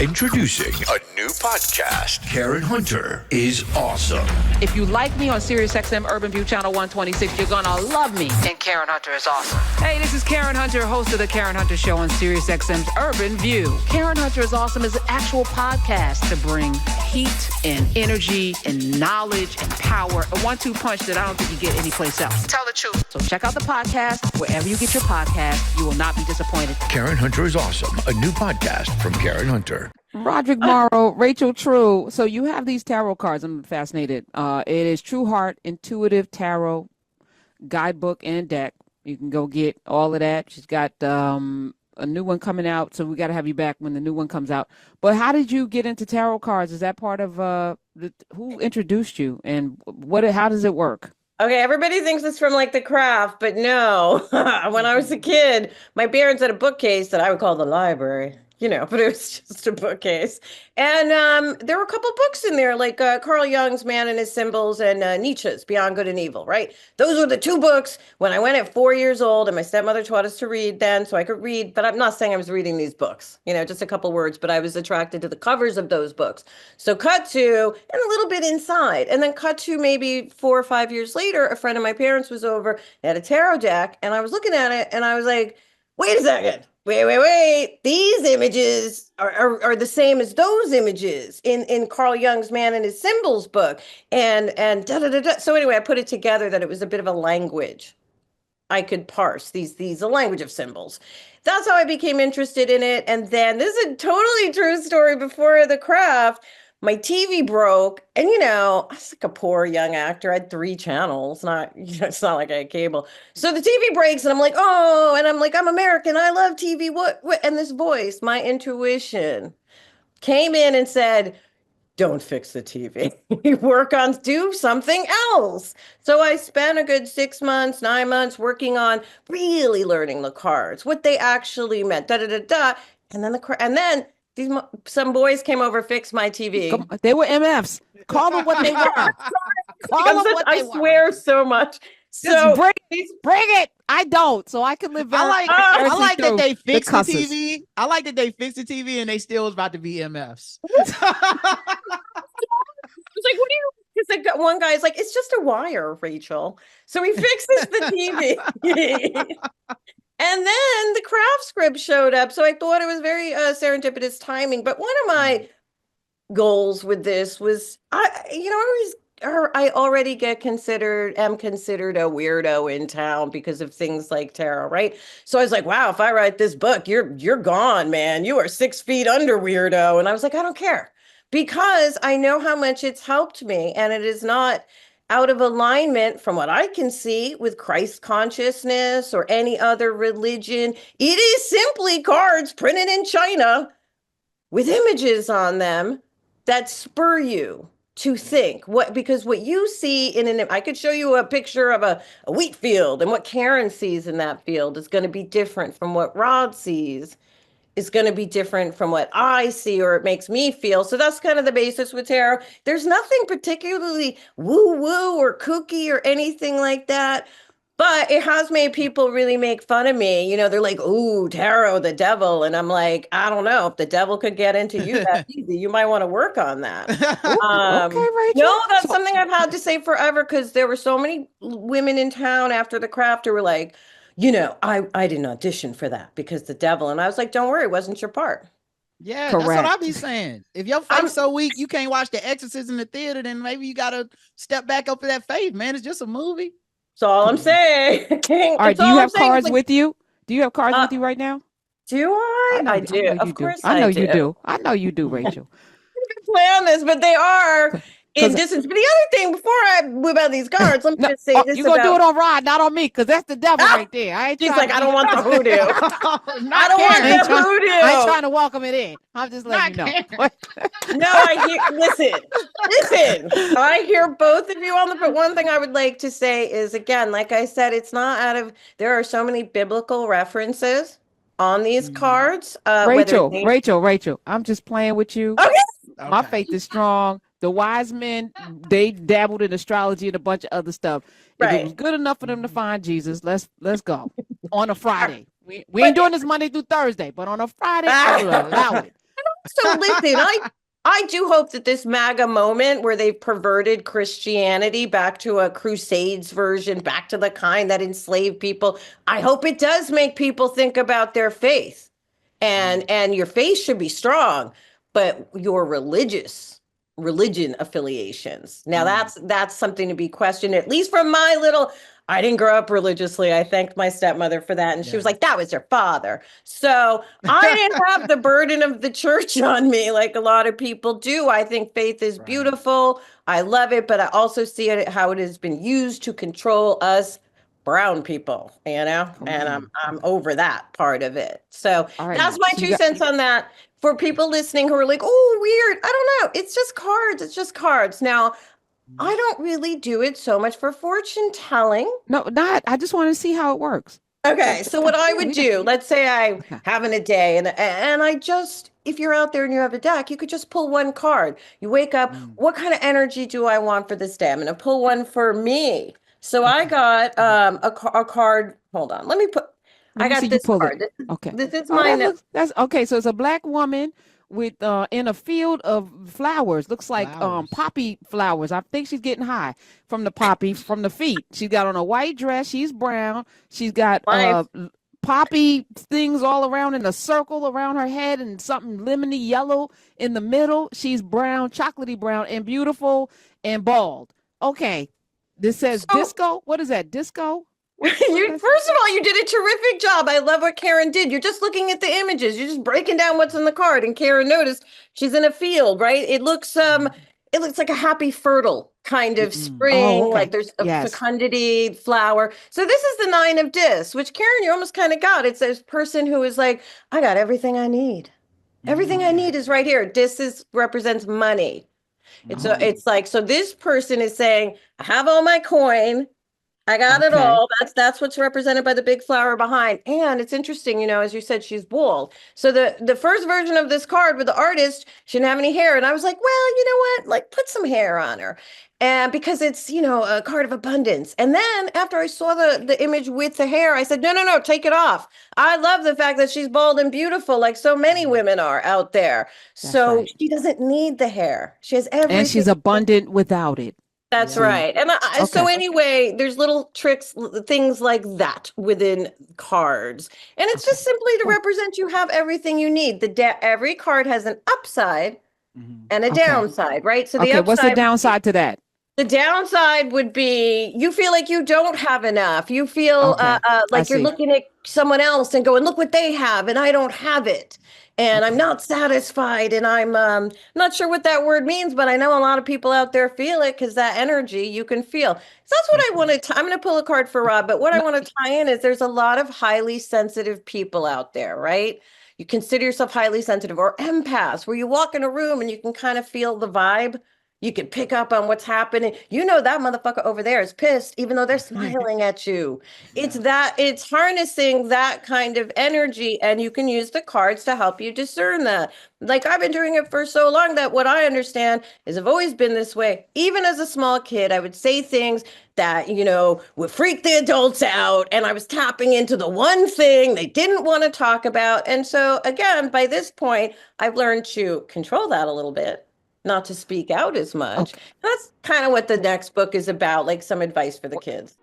Introducing a new podcast. Karen Hunter is awesome. If you like me on SiriusXM Urban View Channel 126, you're gonna love me. And Karen Hunter is awesome. Hey, this is Karen Hunter, host of the Karen Hunter Show on SiriusXM's Urban View. Karen Hunter is awesome is an actual podcast to bring heat and energy and knowledge and power. A 1-2 punch that I don't think you get anyplace else. Tell the truth. So check out the podcast wherever you get your podcast. You will not be disappointed. Karen Hunter is awesome. A new podcast from Karen Hunter. Roderick Morrow, Rachel True. So you have these tarot cards. I'm fascinated. It is True Heart Intuitive Tarot Guidebook and Deck. You can go get all of that. She's got a new one coming out, so we got to have you back when the new one comes out. But how did you get into tarot cards? Is that part of who introduced you, and how does it work? Okay, everybody thinks it's from like The Craft, but no. When I was a kid, my parents had a bookcase that I would call the library. But it was just a bookcase. And there were a couple books in there, like Carl Jung's Man and His Symbols and Nietzsche's Beyond Good and Evil, right? Those were the two books when I went at 4 years old, and my stepmother taught us to read then, so I could read. But I'm not saying I was reading these books, just a couple words, but I was attracted to the covers of those books. So cut to, and a little bit inside. And then cut to maybe 4 or 5 years later, a friend of my parents was over, had a tarot deck, and I was looking at it, and I was like, wait a second. Wait. These images are the same as those images in Carl Jung's Man and His Symbols book. And da-da-da-da. So anyway, I put it together that it was a bit of a language I could parse, a language of symbols. That's how I became interested in it. And then this is a totally true story before The Craft. My TV broke, and I was like a poor young actor. I had 3 channels. It's not like I had cable. So the TV breaks, and I'm like, oh, and I'm like, I'm American. I love TV. What? And this voice, my intuition, came in and said, don't fix the TV. Do something else. So I spent a good 6 months, 9 months working on really learning the cards, what they actually meant. And then some boys came over, fixed my TV. They were MFs. Call them what they were. I swear so much. So bring it. I don't, so I can live. I like that they fixed the TV. I like that they fixed the TV, and they still was about to be MFs. It's like, what do you? It's like one guy's like, it's just a wire, Rachel. So he fixes the TV. And then the Craft script showed up. So I thought it was very serendipitous timing. But one of my goals with this was, I already am considered a weirdo in town because of things like tarot, right? So I was like, wow, if I write this book, you're gone, man. You are 6 feet under weirdo. And I was like, I don't care, because I know how much it's helped me. And it is not out of alignment from what I can see with Christ consciousness or any other religion. It is simply cards printed in China with images on them that spur you to think. Because what you see I could show you a picture of a wheat field, and what Karen sees in that field is going to be different from what Rod sees. Is going to be different from what I see, or it makes me feel. So that's kind of the basis with tarot. There's nothing particularly woo-woo or kooky or anything like that, but it has made people really make fun of me. They're like, ooh, tarot, the devil. And I'm like, I don't know. If the devil could get into you that easy, you might want to work on that. Okay, Rachel. No, that's something I've had to say forever, because there were so many women in town after The Craft who were like, I didn't audition for that because the devil. And I was like, don't worry, it wasn't your part. Yeah, correct. That's what I be saying. If your faith's so weak, you can't watch The Exorcist in the theater, then maybe you got to step back up to that faith, man. It's just a movie. That's all I'm saying. All right, do you have cards with you? Do you have cards with you right now? Do I? I do. Of course I know you do. I know you do, Rachel. I didn't plan this, but they are in distance. But the other thing, before I move out these cards, let me just say this. You're going to do it on Rod, not on me, because that's the devil right there. She's like, I don't want the hoodoo. I don't want the hoodoo. I ain't trying to welcome it in. I'm just letting you know. No, listen. I hear both of you on the phone. One thing I would like to say is, again, like I said, it's not there are so many biblical references on these cards. Rachel, I'm just playing with you. Okay. My faith is strong. The wise men, they dabbled in astrology and a bunch of other stuff. If it was good enough for them to find Jesus, let's go on a Friday. We ain't doing this Monday through Thursday, but on a Friday, I will allow it. So listen, I do hope that this MAGA moment where they've perverted Christianity back to a Crusades version, back to the kind that enslaved people, I hope it does make people think about their faith. And your faith should be strong, but your religion affiliations. Now that's something to be questioned, at least from my little. I didn't grow up religiously. I thanked my stepmother for that. And she was like, that was your father. So I didn't have the burden of the church on me like a lot of people do. I think faith is beautiful. I love it, but I also see it how it has been used to control us brown people, and I'm over that part of it. So that's my 2 cents on that. For people listening who are like, oh, weird. I don't know. It's just cards. It's just cards. Now, I don't really do it so much for fortune telling. No, not. I just want to see how it works. Okay, so what I would do, let's say I'm having a day and I just, if you're out there and you have a deck, you could just pull one card. You wake up, what kind of energy do I want for this day? I'm going to pull one for me. So I got a card. Hold on. I got this card. This is mine. That's okay. So it's a black woman with in a field of flowers. Looks like poppy flowers. I think she's getting high from the poppy from the feet. She's got on a white dress. She's brown. She's got poppy things all around in a circle around her head and something lemony yellow in the middle. She's brown, chocolatey brown, and beautiful and bald. Okay. This says disco. What is that? Disco? First of all, you did a terrific job. I love what Karen did. You're just looking at the images. You're just breaking down what's in the card. And Karen noticed she's in a field, right? It looks like a happy, fertile kind of spring. Like there's a fecundity flower. So this is the 9 of discs, which Karen, you almost kind of got. It's this person who is like, I got everything I need. Everything I need is right here. Disc represents money. It's like, so this person is saying, I have all my coin. I got it all. That's what's represented by the big flower behind. And it's interesting, as you said, she's bald. So the first version of this card with the artist, she didn't have any hair. And I was like, well, you know what? Like, put some hair on her. And because it's, a card of abundance. And then after I saw the image with the hair, I said, no, take it off. I love the fact that she's bald and beautiful, like so many women are out there. So she doesn't need the hair. She has everything. And she's abundant without it. That's right. And so anyway, there's little tricks, things like that within cards. And it's just simply to represent you have everything you need. Every card has an upside and a downside, right? So the upside, what's the downside to that? The downside would be you feel like you don't have enough. You feel like you're looking at someone else and going, look what they have and I don't have it. And I'm not satisfied. And I'm not sure what that word means, but I know a lot of people out there feel it because that energy you can feel. So that's what I want to I'm going to pull a card for Rob. But what I want to tie in is there's a lot of highly sensitive people out there, right? You consider yourself highly sensitive or empaths, where you walk in a room and you can kind of feel the vibe. You can pick up on what's happening. That motherfucker over there is pissed, even though they're smiling at you. It's harnessing that kind of energy, and you can use the cards to help you discern that. Like I've been doing it for so long that what I understand is I've always been this way. Even as a small kid, I would say things that, would freak the adults out. And I was tapping into the one thing they didn't want to talk about. And so again, by this point, I've learned to control that a little bit. Not to speak out as much. That's kind of what the next book is about, like some advice for the kids.